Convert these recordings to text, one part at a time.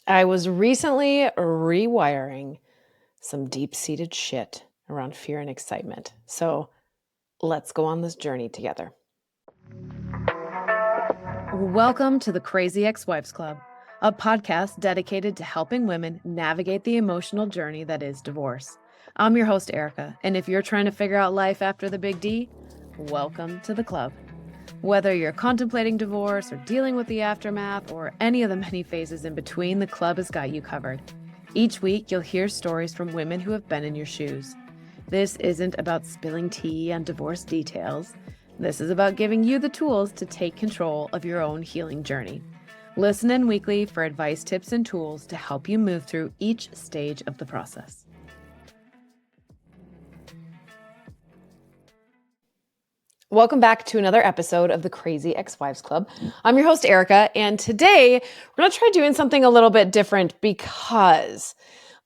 I was recently rewiring some deep-seated shit around fear and excitement. So let's go on this journey together. Welcome to the Crazy Ex-Wives Club, a podcast dedicated to helping women navigate the emotional journey that is divorce. I'm your host, Erica, and if you're trying to figure out life after the big D, welcome to the club. Whether you're contemplating divorce or dealing with the aftermath or any of the many phases in between, the club has got you covered. Each week, you'll hear stories from women who have been in your shoes. This isn't about spilling tea on divorce details. This is about giving you the tools to take control of your own healing journey. Listen in weekly for advice, tips, and tools to help you move through each stage of the process. Welcome back to another episode of the Crazy Ex-Wives Club. I'm your host, Erica, and today we're going to try doing something a little bit different because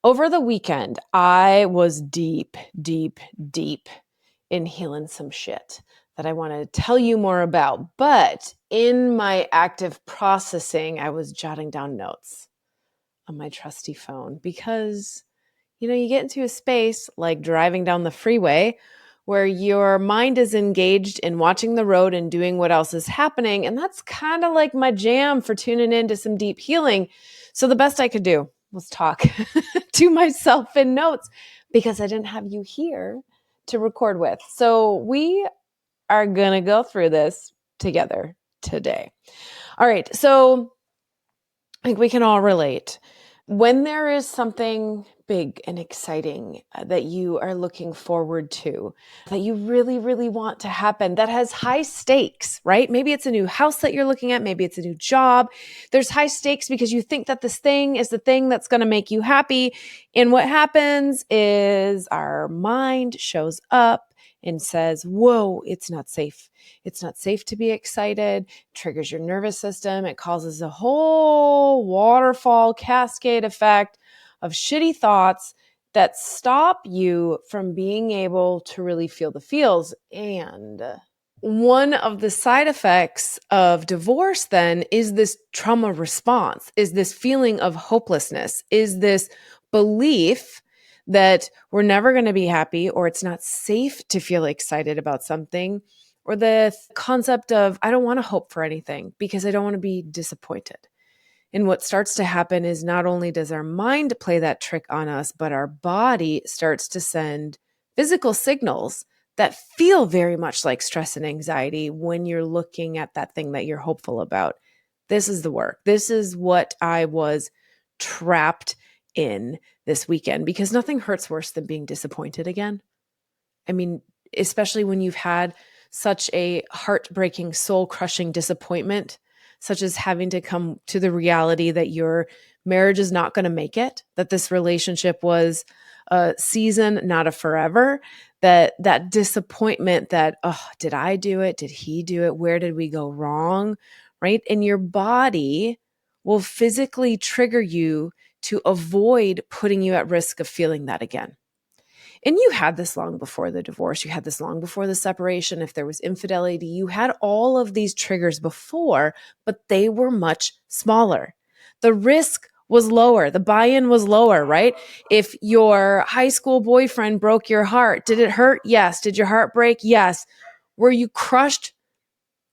over the weekend, I was deep in healing some shit that I want to tell you more about. But in my active processing, I was jotting down notes on my trusty phone because, you get into a space like driving down the freeway where your mind is engaged in watching the road and doing what else is happening. And that's kind of like my jam for tuning into some deep healing. So the best I could do was talk to myself in notes because I didn't have you here to record with. So we are going to go through this together today. All right. So I think we can all relate. When there is something big and exciting that you are looking forward to, that you really want to happen, that has high stakes, right? Maybe it's a new house that you're looking at. Maybe it's a new job. There's high stakes because you think that this thing is the thing that's going to make you happy. And what happens is our mind shows up and says, whoa, it's not safe. It's not safe to be excited. Triggers your nervous system. It causes a whole waterfall cascade effect of shitty thoughts that stop you from being able to really feel the feels. And one of the side effects of divorce then is this trauma response, is this feeling of hopelessness, is this belief that we're never going to be happy, or it's not safe to feel excited about something, or the concept of, I don't want to hope for anything because I don't want to be disappointed. And what starts to happen is not only does our mind play that trick on us, but our body starts to send physical signals that feel very much like stress and anxiety when you're looking at that thing that you're hopeful about. This is the work. This is what I was trapped in this weekend, because nothing hurts worse than being disappointed again. I mean, especially when you've had such a heartbreaking, soul-crushing disappointment, such as having to come to the reality that your marriage is not going to make it, that this relationship was a season, not a forever, that disappointment that, oh, did I do it? Did he do it? Where did we go wrong? Right? And your body will physically trigger you to avoid putting you at risk of feeling that again. And you had this long before the divorce. You had this long before the separation. If there was infidelity, you had all of these triggers before, but they were much smaller. The risk was lower. The buy-in was lower, right? If your high school boyfriend broke your heart, did it hurt? Yes. Did your heart break? Yes. Were you crushed?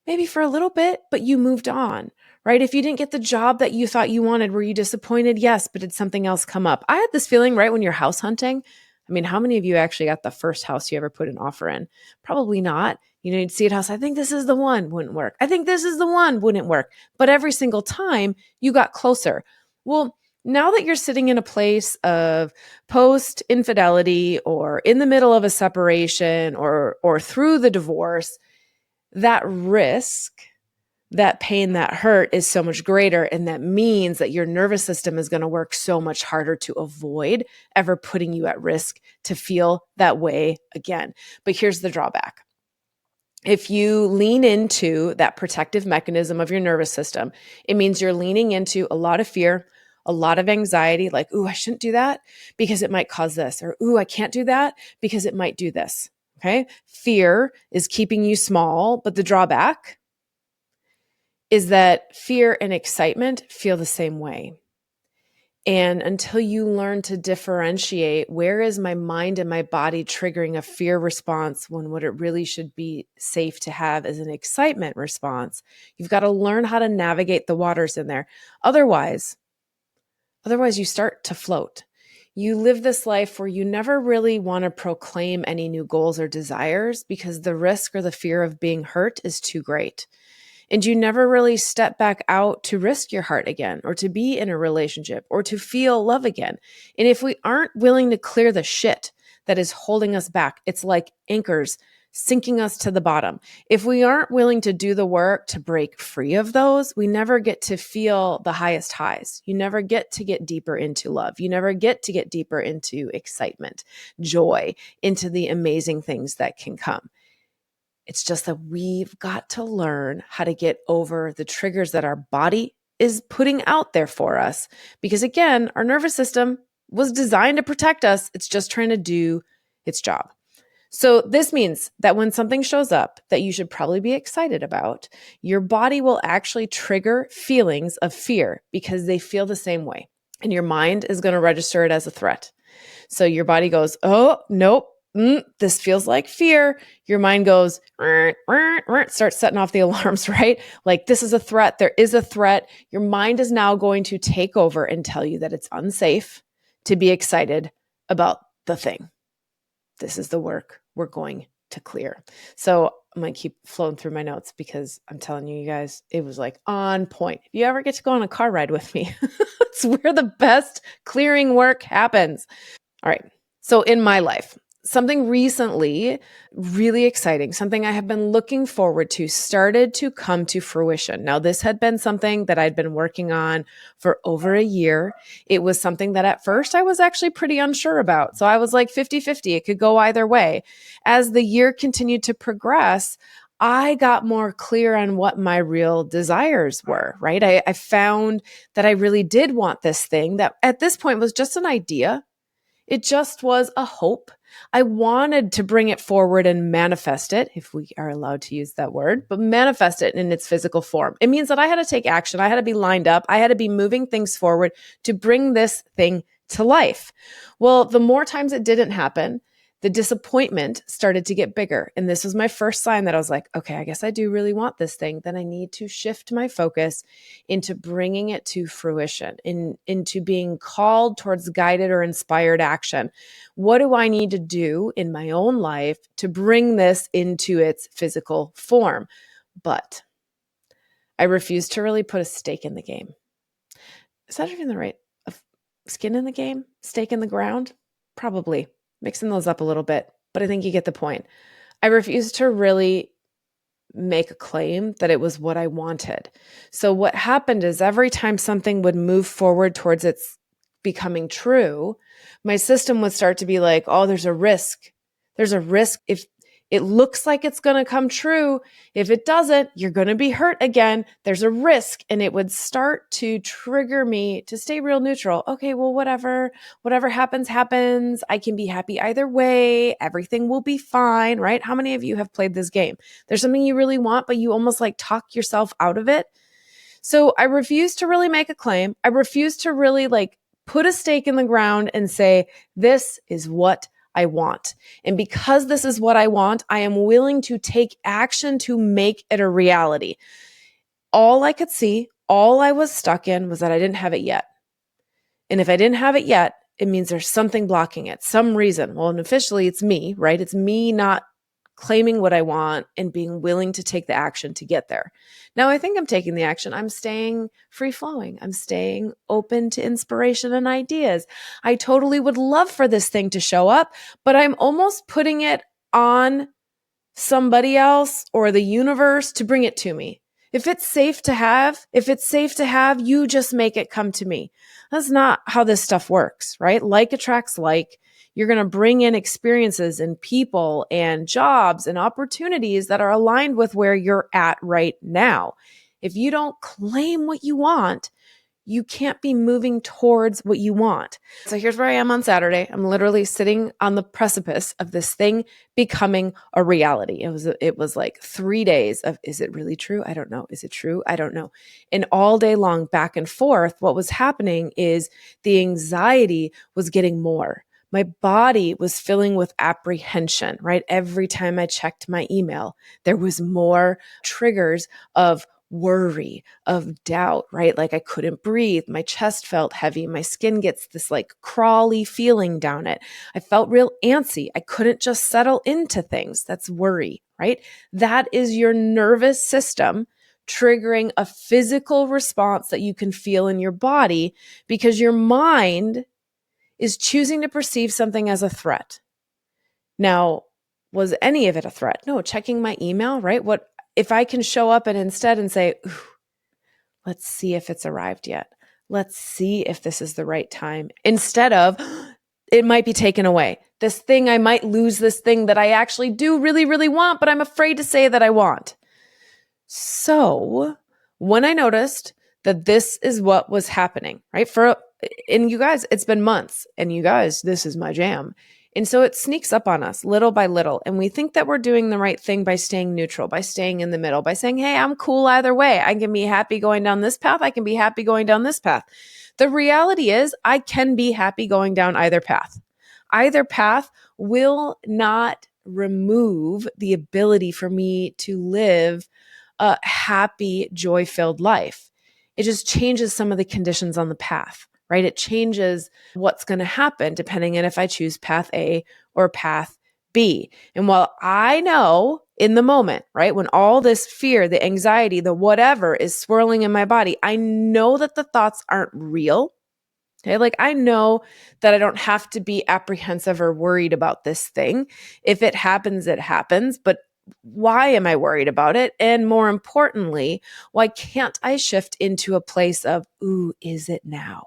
Maybe for a little bit, but you moved on, right? If you didn't get the job that you thought you wanted, were you disappointed? Yes, but did something else come up? I had this feeling right when you're house hunting. I mean, how many of you actually got the first house you ever put an offer in? Probably not. You'd see a house. I think this is the one, wouldn't work. I think this is the one, wouldn't work. But every single time you got closer. Well, now that you're sitting in a place of post-infidelity or in the middle of a separation or through the divorce, that risk, that pain, that hurt is so much greater. And that means that your nervous system is going to work so much harder to avoid ever putting you at risk to feel that way again. But here's the drawback. If you lean into that protective mechanism of your nervous system, it means you're leaning into a lot of fear, a lot of anxiety, like, ooh, I shouldn't do that because it might cause this, or ooh, I can't do that because it might do this. Okay. Fear is keeping you small, but the drawback is that fear and excitement feel the same way. And until you learn to differentiate, where is my mind and my body triggering a fear response when what it really should be safe to have is an excitement response, you've got to learn how to navigate the waters in there. Otherwise you start to float. You live this life where you never really want to proclaim any new goals or desires because the risk or the fear of being hurt is too great. And you never really step back out to risk your heart again, or to be in a relationship, or to feel love again. And if we aren't willing to clear the shit that is holding us back, it's like anchors sinking us to the bottom. If we aren't willing to do the work to break free of those, we never get to feel the highest highs. You never get to get deeper into love. You never get to get deeper into excitement, joy, into the amazing things that can come. It's just that we've got to learn how to get over the triggers that our body is putting out there for us. Because again, our nervous system was designed to protect us. It's just trying to do its job. So this means that when something shows up that you should probably be excited about, your body will actually trigger feelings of fear because they feel the same way. And your mind is going to register it as a threat. So your body goes, oh, nope. This feels like fear. Your mind goes, starts setting off the alarms, right? Like, this is a threat. There is a threat. Your mind is now going to take over and tell you that it's unsafe to be excited about the thing. This is the work we're going to clear. So I'm going to keep flowing through my notes because I'm telling you guys, it was like on point. If you ever get to go on a car ride with me, it's where the best clearing work happens. All right. So in my life, something recently really exciting, something I have been looking forward to, started to come to fruition. Now, this had been something that I'd been working on for over a year. It was something that at first I was actually pretty unsure about. So I was like 50-50. It could go either way. As the year continued to progress, I got more clear on what my real desires were, right? I found that I really did want this thing that at this point was just an idea. It just was a hope. I wanted to bring it forward and manifest it, if we are allowed to use that word, but manifest it in its physical form. It means that I had to take action. I had to be lined up. I had to be moving things forward to bring this thing to life. Well, the more times it didn't happen, the disappointment started to get bigger. And this was my first sign that I was like, okay, I guess I do really want this thing. Then I need to shift my focus into bringing it to fruition, into being called towards guided or inspired action. What do I need to do in my own life to bring this into its physical form? But I refuse to really put a stake in the game. Is that even the right skin in the game? Stake in the ground? Probably. Mixing those up a little bit, but I think you get the point. I refuse to really make a claim that it was what I wanted. So what happened is every time something would move forward towards its becoming true, my system would start to be like, oh, there's a risk. There's a risk if it looks like it's going to come true. If it doesn't, you're going to be hurt again. There's a risk. And it would start to trigger me to stay real neutral. Okay, well, whatever happens, happens. I can be happy either way. Everything will be fine, right? How many of you have played this game? There's something you really want, but you almost like talk yourself out of it. So I refuse to really make a claim. I refuse to really like put a stake in the ground and say, this is what I want. And because this is what I want, I am willing to take action to make it a reality. All I could see, all I was stuck in was that I didn't have it yet. And if I didn't have it yet, it means there's something blocking it, some reason. Well, and officially it's me, right? It's me not claiming what I want and being willing to take the action to get there. Now, I think I'm taking the action. I'm staying free flowing. I'm staying open to inspiration and ideas. I totally would love for this thing to show up, but I'm almost putting it on somebody else or the universe to bring it to me. If it's safe to have, you just make it come to me. That's not how this stuff works, right? Like attracts like. You're going to bring in experiences and people and jobs and opportunities that are aligned with where you're at right now. If you don't claim what you want, you can't be moving towards what you want. So here's where I am on Saturday. I'm literally sitting on the precipice of this thing becoming a reality. It was like 3 days of, is it really true? I don't know. Is it true? I don't know. And all day long, back and forth, what was happening is the anxiety was getting more. My body was filling with apprehension, right? Every time I checked my email, there was more triggers of worry, of doubt, right? Like I couldn't breathe. My chest felt heavy. My skin gets this like crawly feeling down it. I felt real antsy. I couldn't just settle into things. That's worry, right? That is your nervous system triggering a physical response that you can feel in your body because your mind is choosing to perceive something as a threat. Now, was any of it a threat? No, checking my email, right? What if I can show up and instead and say, let's see if it's arrived yet. Let's see if this is the right time. Instead of, it might be taken away. This thing, I might lose this thing that I actually do really, really want, but I'm afraid to say that I want. So when I noticed that this is what was happening, right? And you guys, it's been months, and you guys, this is my jam. And so it sneaks up on us little by little. And we think that we're doing the right thing by staying neutral, by staying in the middle, by saying, hey, I'm cool either way. I can be happy going down this path. I can be happy going down this path. The reality is I can be happy going down either path. Either path will not remove the ability for me to live a happy, joy-filled life. It just changes some of the conditions on the path, right? It changes what's going to happen depending on if I choose path A or path B. And while I know in the moment, right, when all this fear, the anxiety, the whatever is swirling in my body, I know that the thoughts aren't real. Okay, like I know that I don't have to be apprehensive or worried about this thing. If it happens, it happens. But why am I worried about it? And more importantly, why can't I shift into a place of, ooh, is it now?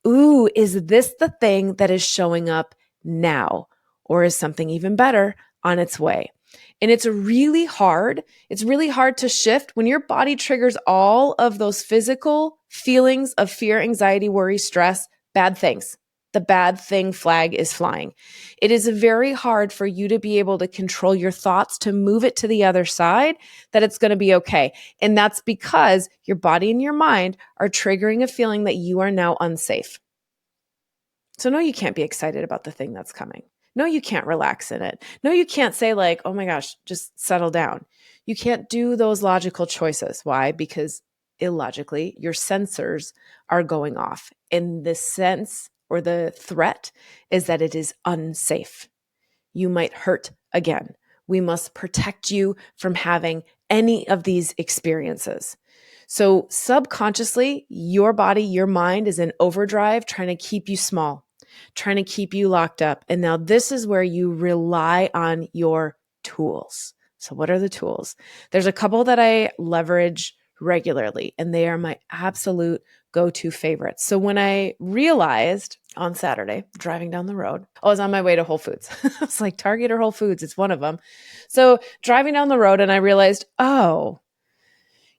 Ooh, is this the thing that is showing up now? Or is something even better on its way? And it's really hard. It's really hard to shift when your body triggers all of those physical feelings of fear, anxiety, worry, stress, bad things. The bad thing flag is flying. It is very hard for you to be able to control your thoughts, to move it to the other side, that it's going to be okay. And that's because your body and your mind are triggering a feeling that you are now unsafe. So no, you can't be excited about the thing that's coming. No, you can't relax in it. No, you can't say like, oh my gosh, just settle down. You can't do those logical choices. Why? Because illogically, your sensors are going off. And the sense or the threat is that it is unsafe. You might hurt again. We must protect you from having any of these experiences. So subconsciously, your body, your mind is in overdrive, trying to keep you small, trying to keep you locked up. And now this is where you rely on your tools. So what are the tools? There's a couple that I leverage regularly, and they are my absolute go-to favorites. So when I realized on Saturday, driving down the road, I was on my way to Whole Foods. It's like Target or Whole Foods. It's one of them. So driving down the road, and I realized, oh,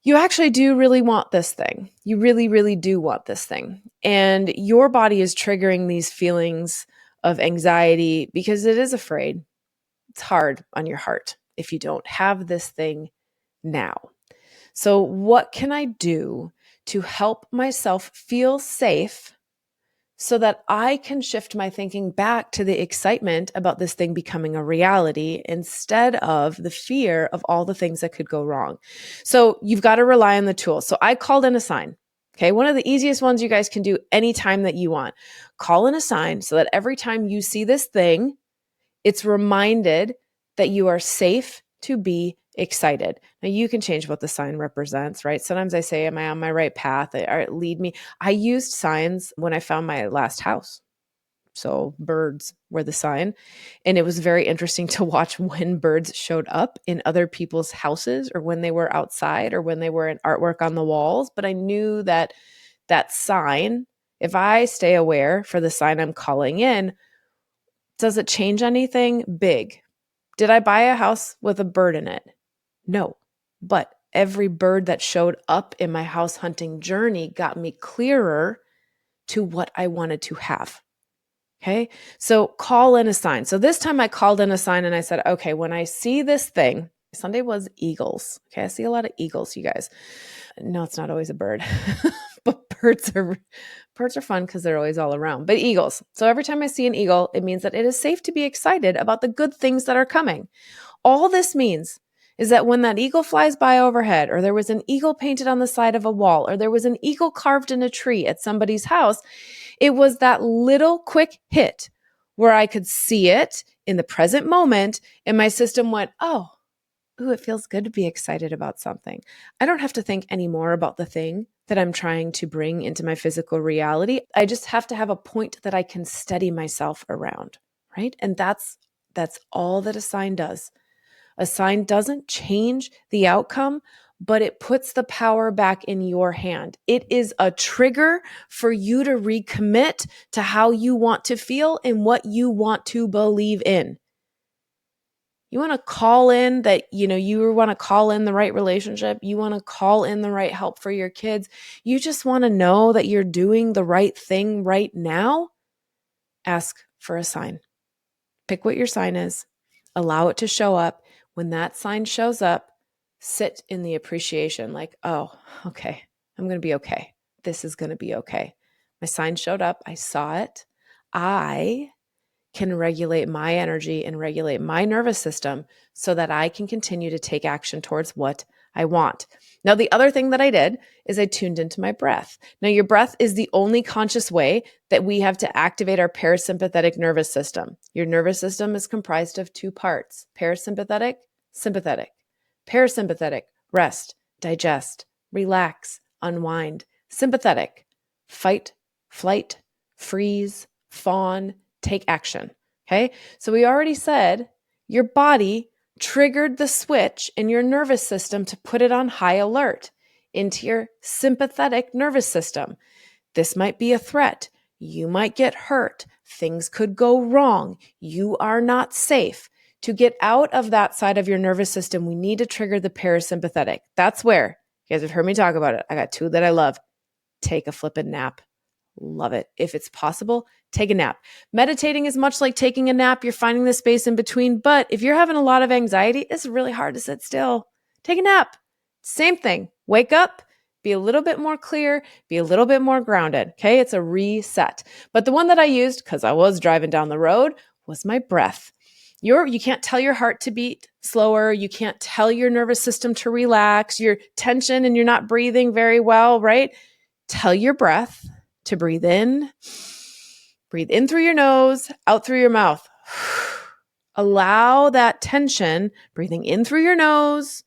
you actually do really want this thing. You really, really do want this thing. And your body is triggering these feelings of anxiety because it is afraid. It's hard on your heart if you don't have this thing now. So what can I do to help myself feel safe so that I can shift my thinking back to the excitement about this thing becoming a reality instead of the fear of all the things that could go wrong? So you've got to rely on the tools. So I called in a sign. Okay. One of the easiest ones you guys can do anytime that you want. Call in a sign so that every time you see this thing, it's reminded that you are safe to be excited. Now you can change what the sign represents, right? Sometimes I say, am I on my right path? Or lead me. I used signs when I found my last house. So birds were the sign. And it was very interesting to watch when birds showed up in other people's houses or when they were outside or when they were in artwork on the walls. But I knew that that sign, if I stay aware for the sign I'm calling in, does it change anything big? Did I buy a house with a bird in it? No. But every bird that showed up in my house hunting journey got me clearer to what I wanted to have. Okay. So call in a sign. So this time I called in a sign and I said, okay, when I see this thing, Sunday was eagles. Okay. I see a lot of eagles, you guys. No, it's not always a bird, but birds are fun because they're always all around, but eagles. So every time I see an eagle, it means that it is safe to be excited about the good things that are coming. All this means is that when that eagle flies by overhead, or there was an eagle painted on the side of a wall, or there was an eagle carved in a tree at somebody's house, it was that little quick hit where I could see it in the present moment, and my system went, oh, ooh, it feels good to be excited about something. I don't have to think anymore about the thing that I'm trying to bring into my physical reality. I just have to have a point that I can steady myself around, right? And that's all that a sign does. A sign doesn't change the outcome, but it puts the power back in your hand. It is a trigger for you to recommit to how you want to feel and what you want to believe in. You want to call in that, you want to call in the right relationship. You want to call in the right help for your kids. You just want to know that you're doing the right thing right now. Ask for a sign. Pick what your sign is. Allow it to show up. When that sign shows up, sit in the appreciation like, oh, okay, I'm going to be okay. This is going to be okay. My sign showed up. I saw it. I can regulate my energy and regulate my nervous system so that I can continue to take action towards what I want. Now, the other thing that I did is I tuned into my breath. Now, your breath is the only conscious way that we have to activate our parasympathetic nervous system. Your nervous system is comprised of two parts: parasympathetic, sympathetic. Parasympathetic, rest, digest, relax, unwind. Sympathetic, fight, flight, freeze, fawn, take action. Okay. So we already said your body triggered the switch in your nervous system to put it on high alert into your sympathetic nervous system. This might be a threat. You might get hurt. Things could go wrong. You are not safe. To get out of that side of your nervous system, we need to trigger the parasympathetic. That's where, you guys have heard me talk about it. I got two that I love. Take a flippin' nap. Love it. If it's possible, take a nap. Meditating is much like taking a nap. You're finding the space in between. But if you're having a lot of anxiety, it's really hard to sit still. Take a nap. Same thing. Wake up, be a little bit more clear, be a little bit more grounded. Okay. It's a reset. But the one that I used, because I was driving down the road, was my breath. You can't tell your heart to beat slower. You can't tell your nervous system to relax. You're tension and you're not breathing very well, right? Tell your breath to breathe in through your nose, out through your mouth. Allow that tension, breathing in through your nose,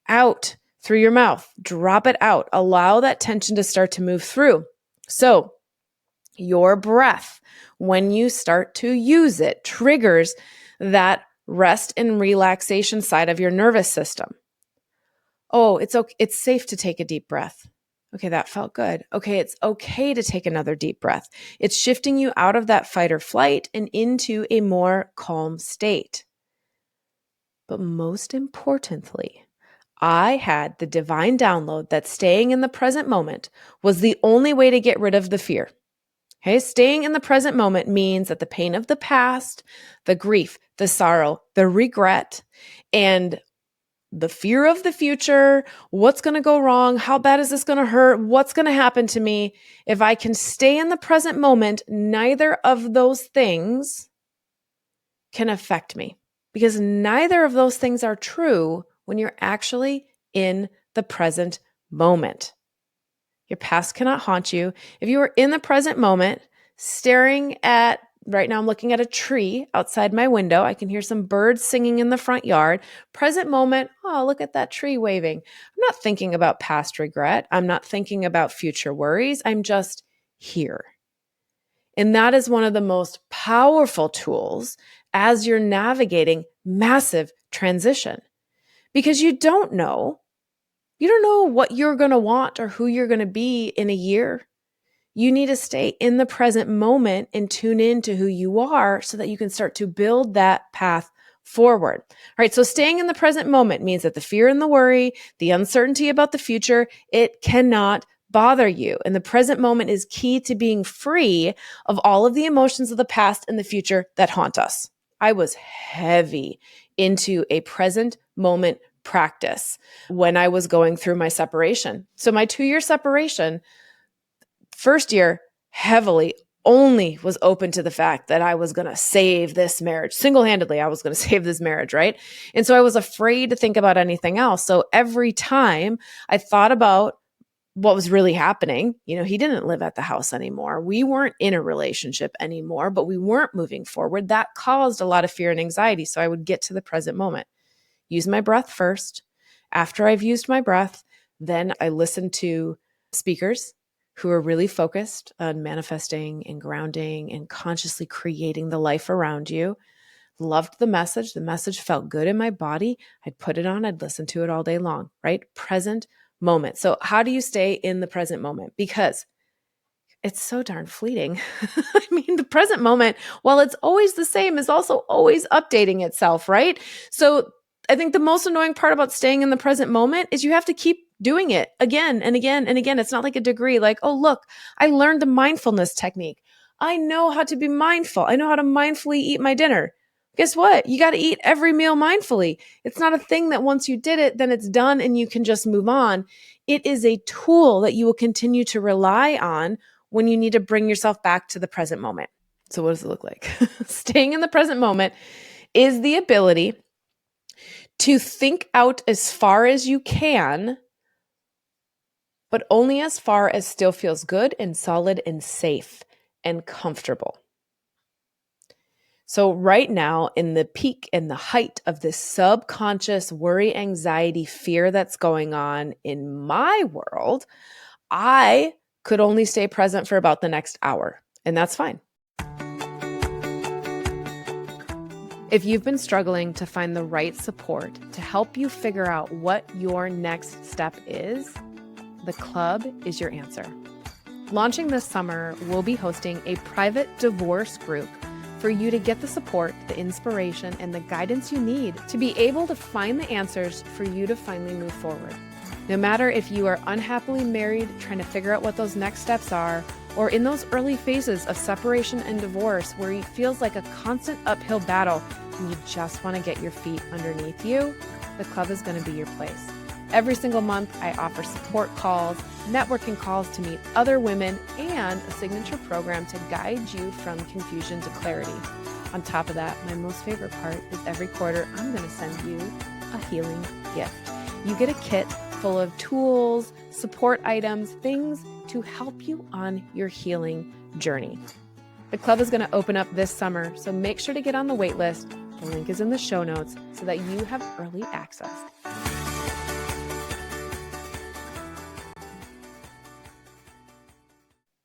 out through your mouth. Drop it out. Allow that tension to start to move through. So your breath, when you start to use it, triggers that rest and relaxation side of your nervous system. Oh, it's okay. It's safe to take a deep breath. Okay, that felt good. Okay, it's okay to take another deep breath. It's shifting you out of that fight or flight and into a more calm state. But most importantly, I had the divine download that staying in the present moment was the only way to get rid of the fear. Okay, staying in the present moment means that the pain of the past, the grief, the sorrow, the regret, and the fear of the future, what's going to go wrong, how bad is this going to hurt, what's going to happen to me. If I can stay in the present moment, neither of those things can affect me, because neither of those things are true when you're actually in the present moment. Your past cannot haunt you. If you are in the present moment, staring at, right now I'm looking at a tree outside my window. I can hear some birds singing in the front yard. Present moment, oh, look at that tree waving. I'm not thinking about past regret. I'm not thinking about future worries. I'm just here. And that is one of the most powerful tools as you're navigating massive transition, because you don't know what you're going to want or who you're going to be in a year. You need to stay in the present moment and tune in to who you are so that you can start to build that path forward. All right. So staying in the present moment means that the fear and the worry, the uncertainty about the future, it cannot bother you. And the present moment is key to being free of all of the emotions of the past and the future that haunt us. I was heavy into a present moment practice when I was going through my separation. So my 2-year separation, first year, heavily only was open to the fact that I was going to save this marriage. Single-handedly, I was going to save this marriage, right? And so I was afraid to think about anything else. So every time I thought about what was really happening, he didn't live at the house anymore. We weren't in a relationship anymore, but we weren't moving forward. That caused a lot of fear and anxiety. So I would get to the present moment, use my breath first. After I've used my breath, then I listen to speakers who are really focused on manifesting and grounding and consciously creating the life around you. Loved the message. The message felt good in my body. I'd put it on. I'd listen to it all day long, right? Present moment. So how do you stay in the present moment? Because it's so darn fleeting. I mean, the present moment, while it's always the same, is also always updating itself, right? So I think the most annoying part about staying in the present moment is you have to keep doing it again and again and again. It's not like a degree, like, oh, look, I learned the mindfulness technique. I know how to be mindful. I know how to mindfully eat my dinner. Guess what? You got to eat every meal mindfully. It's not a thing that once you did it, then it's done and you can just move on. It is a tool that you will continue to rely on when you need to bring yourself back to the present moment. So what does it look like? Staying in the present moment is the ability to think out as far as you can, but only as far as still feels good and solid and safe and comfortable. So right now, in the peak and the height of this subconscious worry, anxiety, fear that's going on in my world, I could only stay present for about the next hour, and that's fine. If you've been struggling to find the right support to help you figure out what your next step is, the club is your answer. Launching this summer, we'll be hosting a private divorce group for you to get the support, the inspiration, and the guidance you need to be able to find the answers for you to finally move forward. No matter if you are unhappily married, trying to figure out what those next steps are, or in those early phases of separation and divorce where it feels like a constant uphill battle and you just want to get your feet underneath you, the club is going to be your place. Every single month, I offer support calls, networking calls to meet other women, and a signature program to guide you from confusion to clarity. On top of that, my most favorite part is every quarter, I'm going to send you a healing gift. You get a kit full of tools, support items, things to help you on your healing journey. The club is going to open up this summer, so make sure to get on the wait list. The link is in the show notes so that you have early access.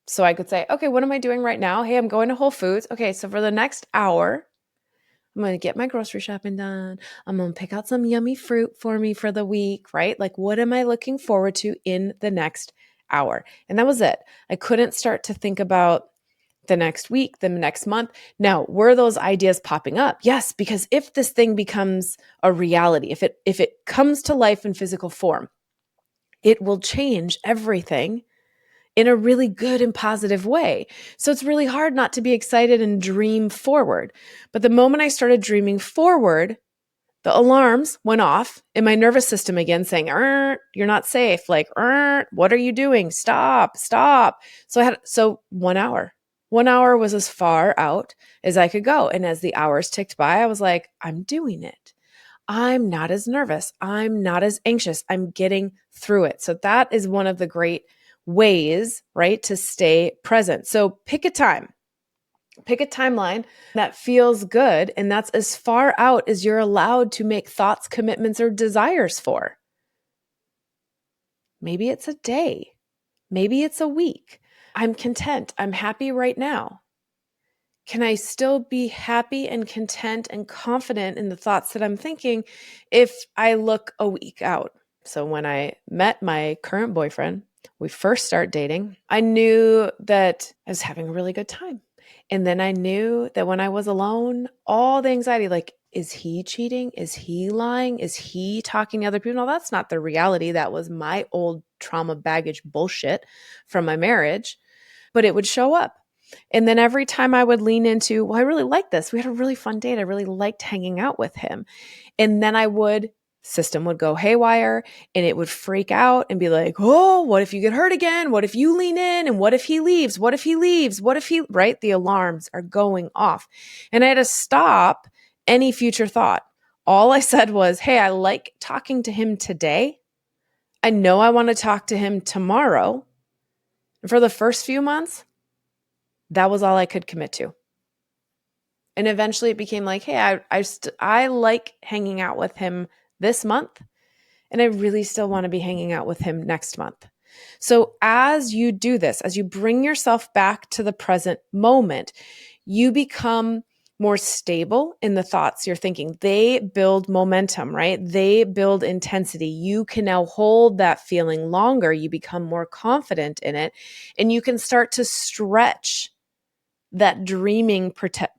So I could say, okay, what am I doing right now? Hey, I'm going to Whole Foods. Okay, so for the next hour, I'm going to get my grocery shopping done. I'm going to pick out some yummy fruit for me for the week, right? Like, what am I looking forward to in the next hour? And that was it. I couldn't start to think about the next week, the next month. Now, were those ideas popping up? Yes, because if this thing becomes a reality, if it comes to life in physical form, it will change everything in a really good and positive way. So it's really hard not to be excited and dream forward. But the moment I started dreaming forward, the alarms went off in my nervous system again saying, you're not safe. Like, what are you doing? Stop. So 1 hour. 1 hour was as far out as I could go. And as the hours ticked by, I was like, I'm doing it. I'm not as nervous. I'm not as anxious. I'm getting through it. So that is one of the great ways, right, to stay present. So pick a time. Pick a timeline that feels good, and that's as far out as you're allowed to make thoughts, commitments, or desires for. Maybe it's a day. Maybe it's a week. I'm content. I'm happy right now. Can I still be happy and content and confident in the thoughts that I'm thinking if I look a week out? So when I met my current boyfriend, we first started dating, I knew that I was having a really good time. And then I knew that when I was alone, all the anxiety, like Is he cheating? Is he lying? Is he talking to other people? No, that's not the reality. That was my old trauma baggage bullshit from my marriage, but it would show up. And then every time I would lean into, well, I really like this. We had a really fun date. I really liked hanging out with him. And then system would go haywire and it would freak out and be like, oh, what if you get hurt again? What if you lean in? And what if he leaves? What if he leaves? What if he, right? The alarms are going off. And I had to stop any future thought. All I said was, hey, I like talking to him today. I know I want to talk to him tomorrow. And for the first few months, that was all I could commit to. And eventually it became like, hey, I like hanging out with him this month. And I really still want to be hanging out with him next month. So as you do this, as you bring yourself back to the present moment, you become more stable in the thoughts you're thinking. They build momentum, right? They build intensity. You can now hold that feeling longer. You become more confident in it, and you can start to stretch that dreaming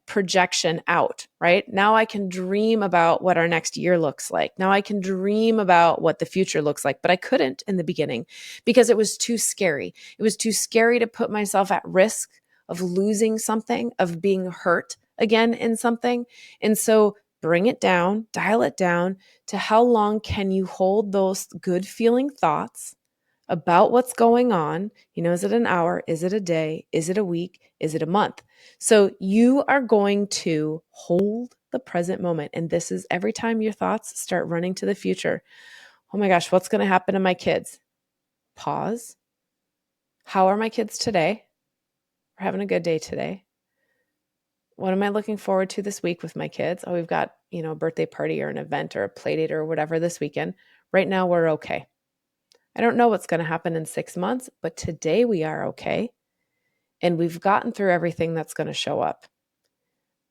projection out, right? Now I can dream about what our next year looks like. Now I can dream about what the future looks like, but I couldn't in the beginning because it was too scary. It was too scary to put myself at risk of losing something, of being hurt again in something. And so bring it down, dial it down to how long can you hold those good feeling thoughts about what's going on. Is it an hour? Is it a day? Is it a week? Is it a month? So you are going to hold the present moment. And this is every time your thoughts start running to the future. Oh my gosh, what's going to happen to my kids? Pause. How are my kids today? We're having a good day today. What am I looking forward to this week with my kids? Oh, we've got, a birthday party or an event or a play date or whatever this weekend. Right now, we're okay. I don't know what's going to happen in 6 months, but today we are okay. And we've gotten through everything that's going to show up.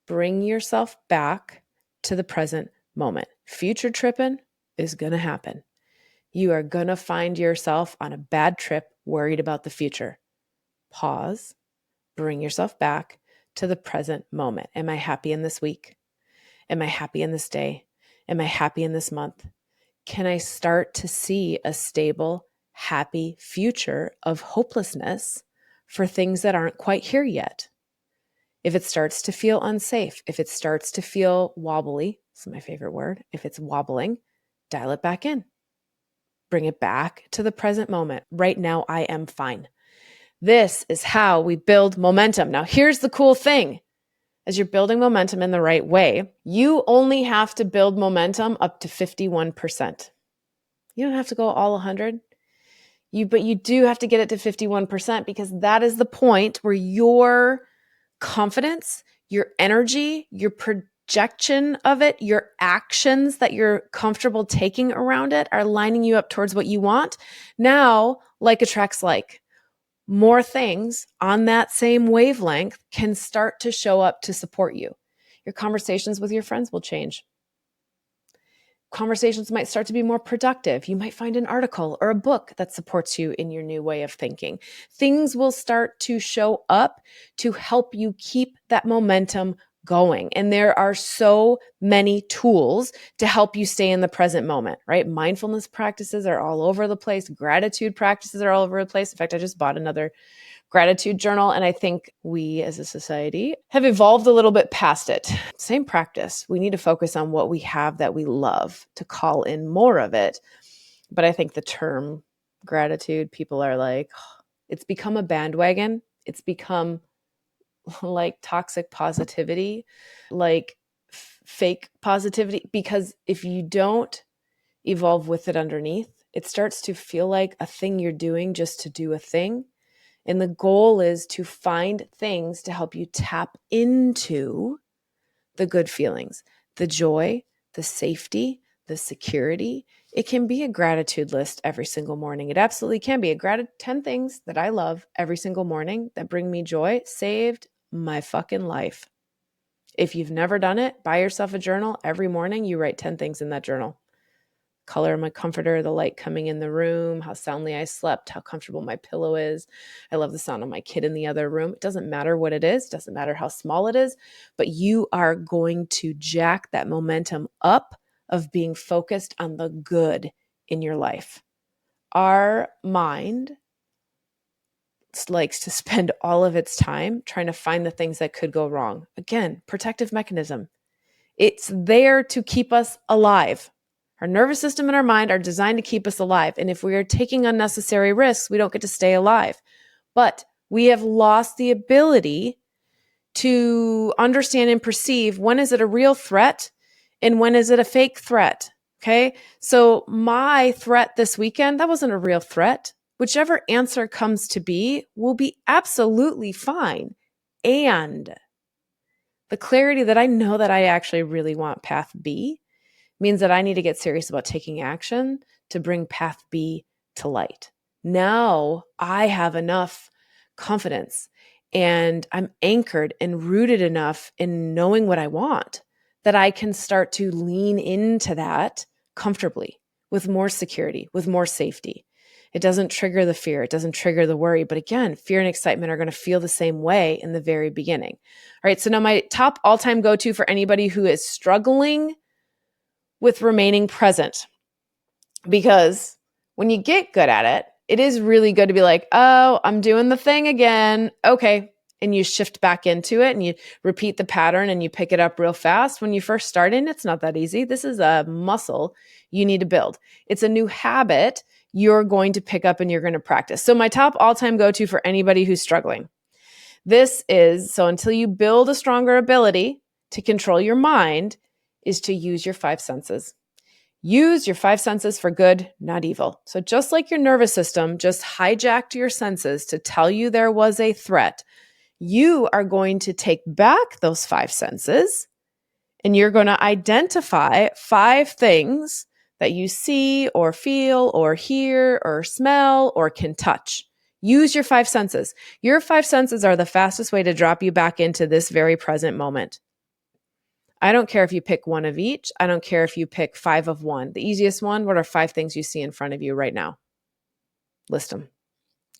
Bring yourself back to the present moment. Future tripping is going to happen. You are going to find yourself on a bad trip, worried about the future. Pause. Bring yourself back to the present moment. Am I happy in this week? Am I happy in this day? Am I happy in this month? Can I start to see a stable, happy future of hopelessness for things that aren't quite here yet? If it starts to feel unsafe, if it starts to feel wobbly, this is my favorite word, if it's wobbling, dial it back in. Bring it back to the present moment. Right now, I am fine. This is how we build momentum. Now, here's the cool thing. As you're building momentum in the right way, you only have to build momentum up to 51%. You don't have to go all 100. But you do have to get it to 51% because that is the point where your confidence, your energy, your projection of it, your actions that you're comfortable taking around it are lining you up towards what you want. Now, like attracts like. More things on that same wavelength can start to show up to support you. Your conversations with your friends will change. Conversations might start to be more productive. You might find an article or a book that supports you in your new way of thinking. Things will start to show up to help you keep that momentum going. And there are so many tools to help you stay in the present moment, right? Mindfulness practices are all over the place. Gratitude practices are all over the place. In fact, I just bought another gratitude journal. And I think we as a society have evolved a little bit past it. Same practice. We need to focus on what we have that we love to call in more of it. But I think the term gratitude, people are like, oh, it's become a bandwagon. It's become like toxic positivity, like fake positivity, because if you don't evolve with it underneath, it starts to feel like a thing you're doing just to do a thing. And the goal is to find things to help you tap into the good feelings, the joy, the safety, the security. It can be a gratitude list every single morning. It absolutely can be 10 things that I love every single morning that bring me joy. Saved my fucking life. If you've never done it, buy yourself a journal. Every morning you write 10 things in that journal. color of my comforter, the light coming in the room, how soundly I slept, how comfortable my pillow is. I love the sound of my kid in the other room. It doesn't matter what it is. It doesn't matter how small it is, but you are going to jack that momentum up of being focused on the good in your life. Our mind likes to spend all of its time trying to find the things that could go wrong. Again, protective mechanism. It's there to keep us alive. Our nervous system and our mind are designed to keep us alive. And if we are taking unnecessary risks, we don't get to stay alive. But we have lost the ability to understand and perceive when is it a real threat and when is it a fake threat. Okay. So my threat this weekend, that wasn't a real threat. Whichever answer comes to be will be absolutely fine. And the clarity that I know that I actually really want path B means that I need to get serious about taking action to bring path B to light. Now I have enough confidence and I'm anchored and rooted enough in knowing what I want that I can start to lean into that comfortably with more security, with more safety. It doesn't trigger the fear. It doesn't trigger the worry. But again, fear and excitement are going to feel the same way in the very beginning. All right. So now my top all-time go-to for anybody who is struggling with remaining present, because when you get good at it, it is really good to be like, oh, I'm doing the thing again. Okay. And you shift back into it and you repeat the pattern and you pick it up real fast. When you first start in, it's not that easy. This is a muscle you need to build. It's a new habit you're going to pick up and you're going to practice. So my top all-time go-to for anybody who's struggling. This is, so until you build a stronger ability to control your mind, is to use your five senses. Use your five senses for good, not evil. So just like your nervous system just hijacked your senses to tell you there was a threat, you are going to take back those five senses and you're going to identify five things that you see or feel or hear or smell or can touch. Use your five senses. Your five senses are the fastest way to drop you back into this very present moment. I don't care if you pick one of each. I don't care if you pick five of one. The easiest one, what are five things you see in front of you right now? List them.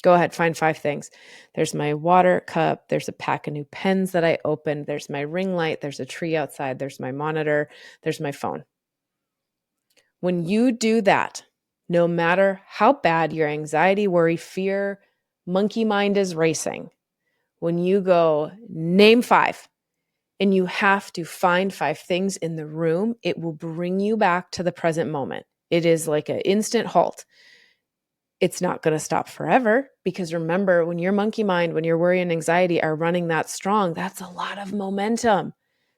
Go ahead, find five things. There's my water cup. There's a pack of new pens that I opened. There's my ring light. There's a tree outside. There's my monitor. There's my phone. When you do that, no matter how bad your anxiety, worry, fear, monkey mind is racing, when you go name five and you have to find five things in the room, it will bring you back to the present moment. It is like an instant halt. It's not going to stop forever, because remember, when your monkey mind, when your worry and anxiety are running that strong, that's a lot of momentum.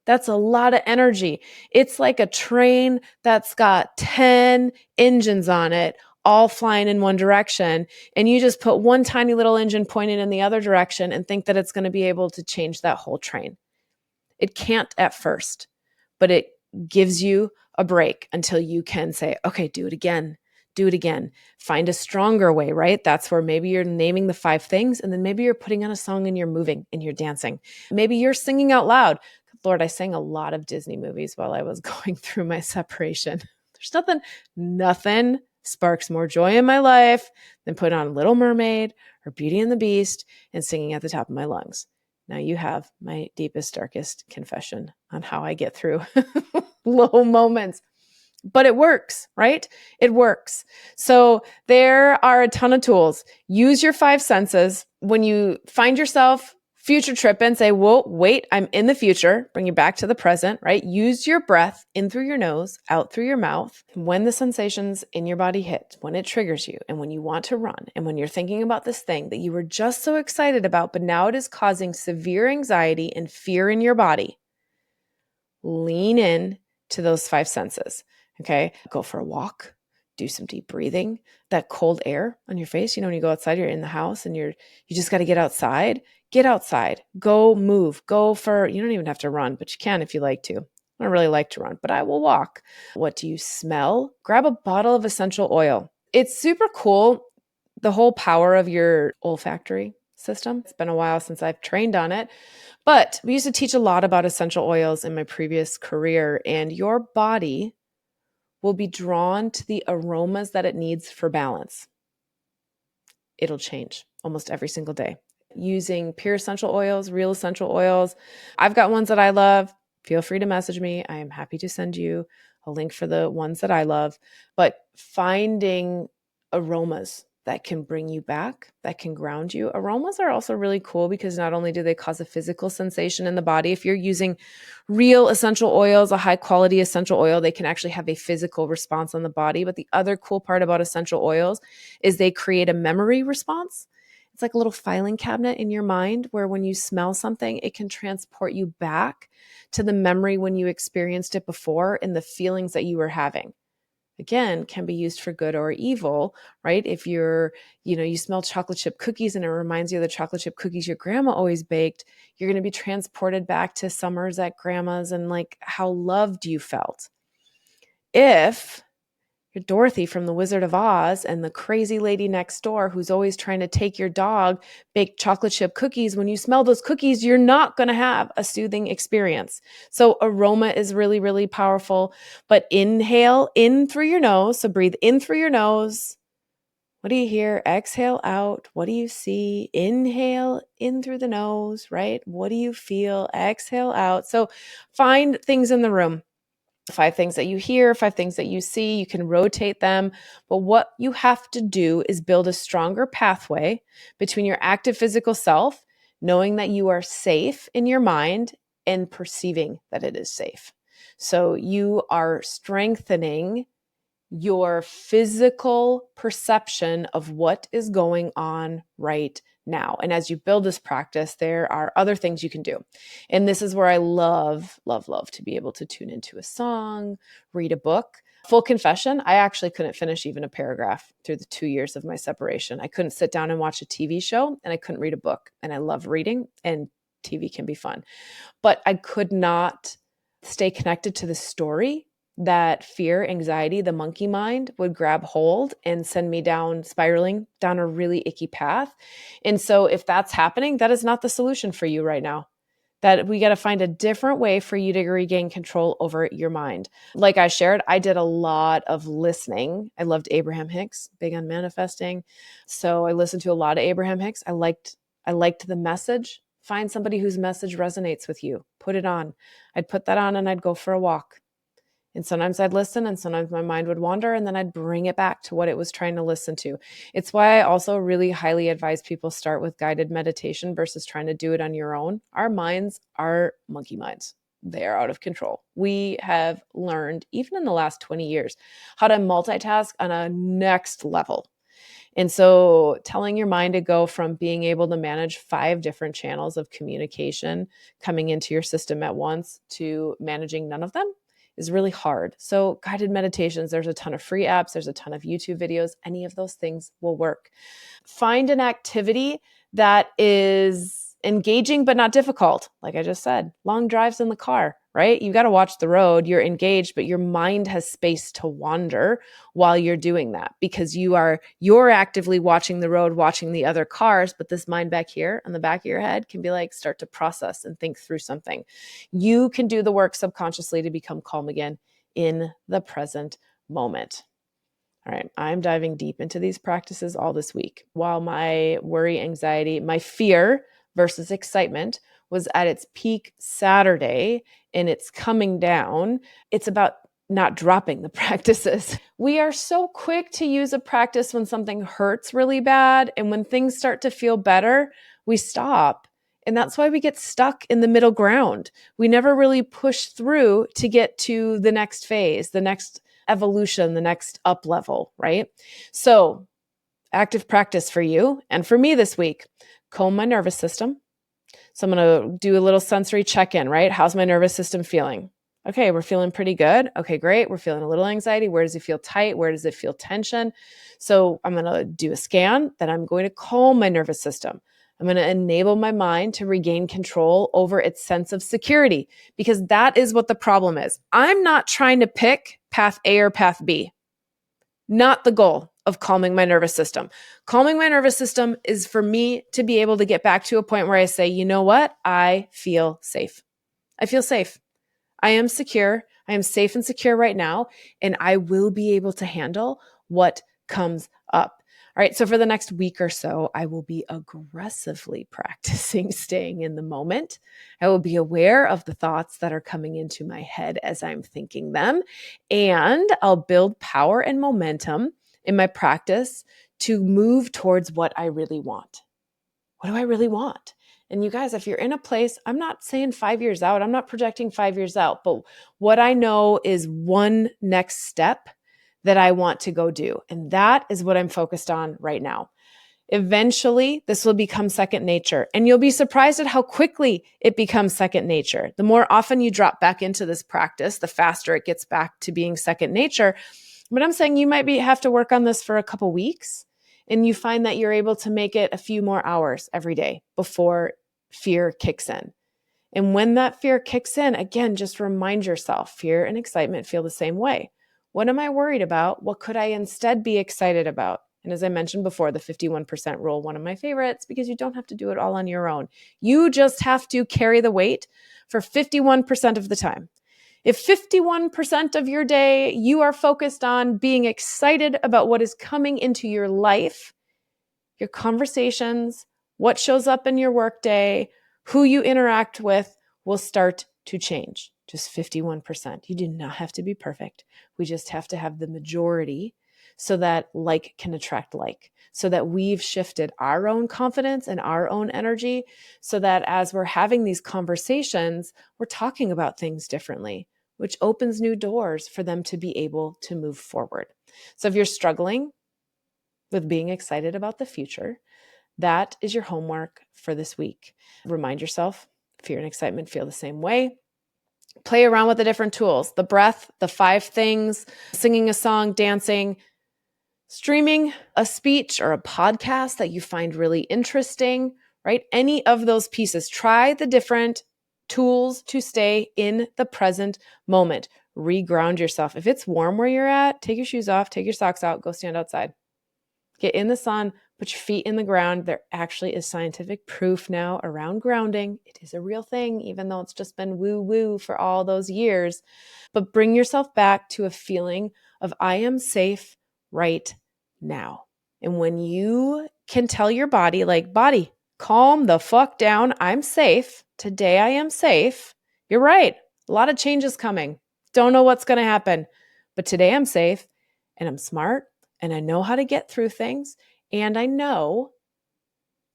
That's a lot of energy. It's like a train that's got 10 engines on it, all flying in one direction. And you just put one tiny little engine pointing in the other direction and think that it's going to be able to change that whole train. It can't at first, but it gives you a break until you can say, okay, do it again. Do it again. Find a stronger way, right? That's where maybe you're naming the five things, and then maybe you're putting on a song and you're moving and you're dancing. Maybe you're singing out loud. Lord, I sang a lot of Disney movies while I was going through my separation. There's nothing sparks more joy in my life than putting on Little Mermaid or Beauty and the Beast and singing at the top of my lungs. Now you have my deepest, darkest confession on how I get through low moments. But it works, right? It works. So there are a ton of tools. Use your five senses. When you find yourself future tripping, say, whoa, wait, I'm in the future. Bring you back to the present, right? Use your breath in through your nose, out through your mouth. When the sensations in your body hit, when it triggers you, and when you want to run, and when you're thinking about this thing that you were just so excited about, but now it is causing severe anxiety and fear in your body, lean in to those five senses. Okay. Go for a walk, do some deep breathing, that cold air on your face. You know, when you go outside, you're in the house and you just got to get outside, go move, you don't even have to run, but you can if you like to. I don't really like to run, but I will walk. What do you smell? Grab a bottle of essential oil. It's super cool. The whole power of your olfactory system. It's been a while since I've trained on it, but we used to teach a lot about essential oils in my previous career, and your body will be drawn to the aromas that it needs for balance. It'll change almost every single day. Using pure essential oils, real essential oils. I've got ones that I love. Feel free to message me. I am happy to send you a link for the ones that I love. But finding aromas that can bring you back, that can ground you. Aromas are also really cool because not only do they cause a physical sensation in the body, if you're using real essential oils, a high quality essential oil, they can actually have a physical response on the body. But the other cool part about essential oils is they create a memory response. It's like a little filing cabinet in your mind where when you smell something, it can transport you back to the memory when you experienced it before and the feelings that you were having. Again, can be used for good or evil, right? If you smell chocolate chip cookies and it reminds you of the chocolate chip cookies your grandma always baked, you're going to be transported back to summers at grandma's and like how loved you felt. If you're Dorothy from The Wizard of Oz and the crazy lady next door who's always trying to take your dog baked chocolate chip cookies, when you smell those cookies, you're not going to have a soothing experience. So aroma is really, really powerful. But inhale in through your nose. So breathe in through your nose. What do you hear? Exhale out. What do you see? Inhale in through the nose, right? What do you feel? Exhale out. So find things in the room. 5 things that you hear, 5 things that you see, you can rotate them. But what you have to do is build a stronger pathway between your active physical self, knowing that you are safe in your mind and perceiving that it is safe. So you are strengthening your physical perception of what is going on right now. And as you build this practice, there are other things you can do. And this is where I love, love, love to be able to tune into a song, read a book. Full confession, I actually couldn't finish even a paragraph through the 2 years of my separation. I couldn't sit down and watch a TV show, and I couldn't read a book. And I love reading, and TV can be fun. But I could not stay connected to the story that fear, anxiety, the monkey mind would grab hold and send me down, spiraling down a really icky path. And so if that's happening, that is not the solution for you right now. That we got to find a different way for you to regain control over your mind. Like I shared, I did a lot of listening. I loved Abraham Hicks, big on manifesting. So I listened to a lot of Abraham Hicks. I liked the message. Find somebody whose message resonates with you. Put it on. I'd put that on and I'd go for a walk. And sometimes I'd listen and sometimes my mind would wander and then I'd bring it back to what it was trying to listen to. It's why I also really highly advise people start with guided meditation versus trying to do it on your own. Our minds are monkey minds. They are out of control. We have learned, even in the last 20 years, how to multitask on a next level. And so telling your mind to go from being able to manage 5 different channels of communication coming into your system at once to managing none of them is really hard. So guided meditations, there's a ton of free apps, there's a ton of YouTube videos, any of those things will work. Find an activity that is engaging but not difficult. Like I just said, long drives in the car, right? You got to watch the road, you're engaged, but your mind has space to wander while you're doing that because you're actively watching the road, watching the other cars, but this mind back here on the back of your head can be like start to process and think through something. You can do the work subconsciously to become calm again in the present moment. All right, I'm diving deep into these practices all this week. While my worry, anxiety, my fear versus excitement was at its peak Saturday and it's coming down, it's about not dropping the practices. We are so quick to use a practice when something hurts really bad. And when things start to feel better, we stop. And that's why we get stuck in the middle ground. We never really push through to get to the next phase, the next evolution, the next up level, right? So active practice for you and for me this week, calm my nervous system. So I'm going to do a little sensory check-in, right? How's my nervous system feeling? Okay, we're feeling pretty good. Okay, great. We're feeling a little anxiety. Where does it feel tight? Where does it feel tension? So I'm going to do a scan. Then I'm going to calm my nervous system. I'm going to enable my mind to regain control over its sense of security because that is what the problem is. I'm not trying to pick path A or path B. Not the goal of calming my nervous system. Calming my nervous system is for me to be able to get back to a point where I say, you know what? I feel safe. I feel safe. I am secure. I am safe and secure right now, and I will be able to handle what comes up. All right, so for the next week or so, I will be aggressively practicing staying in the moment. I will be aware of the thoughts that are coming into my head as I'm thinking them, and I'll build power and momentum in my practice to move towards what I really want. What do I really want? And you guys, if you're in a place, I'm not saying 5 years out, I'm not projecting 5 years out, but what I know is one next step that I want to go do. And that is what I'm focused on right now. Eventually, this will become second nature, and you'll be surprised at how quickly it becomes second nature. The more often you drop back into this practice, the faster it gets back to being second nature. But I'm saying you might have to work on this for a couple weeks, and you find that you're able to make it a few more hours every day before fear kicks in. And when that fear kicks in, again, just remind yourself, fear and excitement feel the same way. What am I worried about? What could I instead be excited about? And as I mentioned before, the 51% rule, one of my favorites, because you don't have to do it all on your own. You just have to carry the weight for 51% of the time. If 51% of your day you are focused on being excited about what is coming into your life, your conversations, what shows up in your workday, who you interact with will start to change. Just 51%. You do not have to be perfect. We just have to have the majority so that like can attract like, so that we've shifted our own confidence and our own energy, so that as we're having these conversations, we're talking about things differently, which opens new doors for them to be able to move forward. So if you're struggling with being excited about the future, that is your homework for this week. Remind yourself, fear and excitement feel the same way. Play around with the different tools, the breath, the 5 things, singing a song, dancing, streaming a speech or a podcast that you find really interesting, right? Any of those pieces. Try the different tools to stay in the present moment. Reground yourself. If it's warm where you're at, take your shoes off, take your socks out, go stand outside. Get in the sun, put your feet in the ground. There actually is scientific proof now around grounding. It is a real thing, even though it's just been woo-woo for all those years. But bring yourself back to a feeling of I am safe right now. And when you can tell your body, like, body, calm the fuck down. I'm safe. Today I am safe. You're right. A lot of change is coming. Don't know what's going to happen. But today I'm safe and I'm smart and I know how to get through things. And I know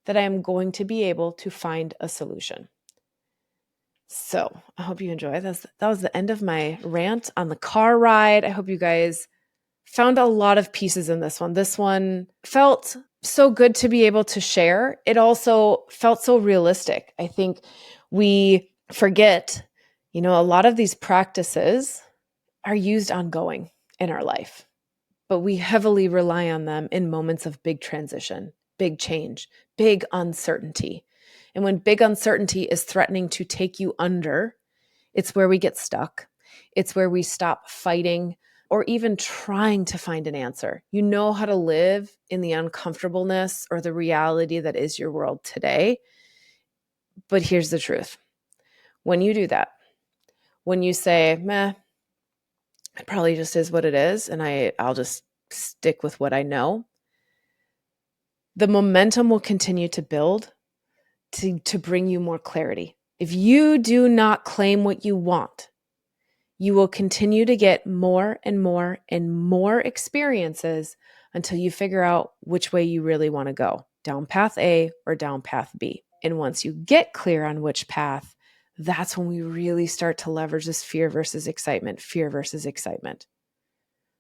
that I am going to be able to find a solution. So I hope you enjoy this. That was the end of my rant on the car ride. I hope you guys found a lot of pieces in this one. This one felt so good to be able to share. It also felt so realistic. I think we forget, a lot of these practices are used ongoing in our life, but we heavily rely on them in moments of big transition, big change, big uncertainty. And when big uncertainty is threatening to take you under, it's where we get stuck. It's where we stop fighting or even trying to find an answer. You know how to live in the uncomfortableness or the reality that is your world today. But here's the truth. When you do that, when you say, meh, it probably just is what it is, and I'll just stick with what I know, the momentum will continue to build to bring you more clarity. If you do not claim what you want, you will continue to get more and more and more experiences until you figure out which way you really want to go, down path A or down path B. And once you get clear on which path, that's when we really start to leverage this fear versus excitement.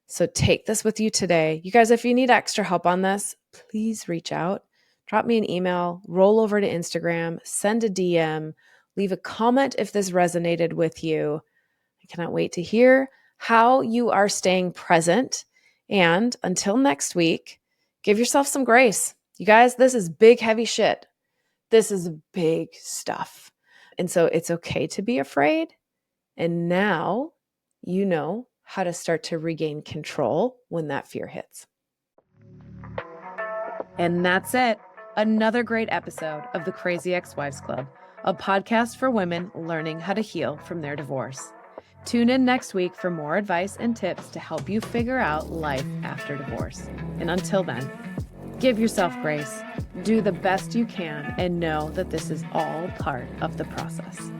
So take this with you today. You guys, if you need extra help on this, please reach out. Drop me an email, roll over to Instagram, send a DM, leave a comment if this resonated with you. I cannot wait to hear how you are staying present. And until next week, give yourself some grace. You guys, this is big, heavy shit. This is big stuff. And so it's okay to be afraid. And now you know how to start to regain control when that fear hits. And that's it. Another great episode of the Crazy Ex-Wives Club, a podcast for women learning how to heal from their divorce. Tune in next week for more advice and tips to help you figure out life after divorce. And until then, give yourself grace, do the best you can, and know that this is all part of the process.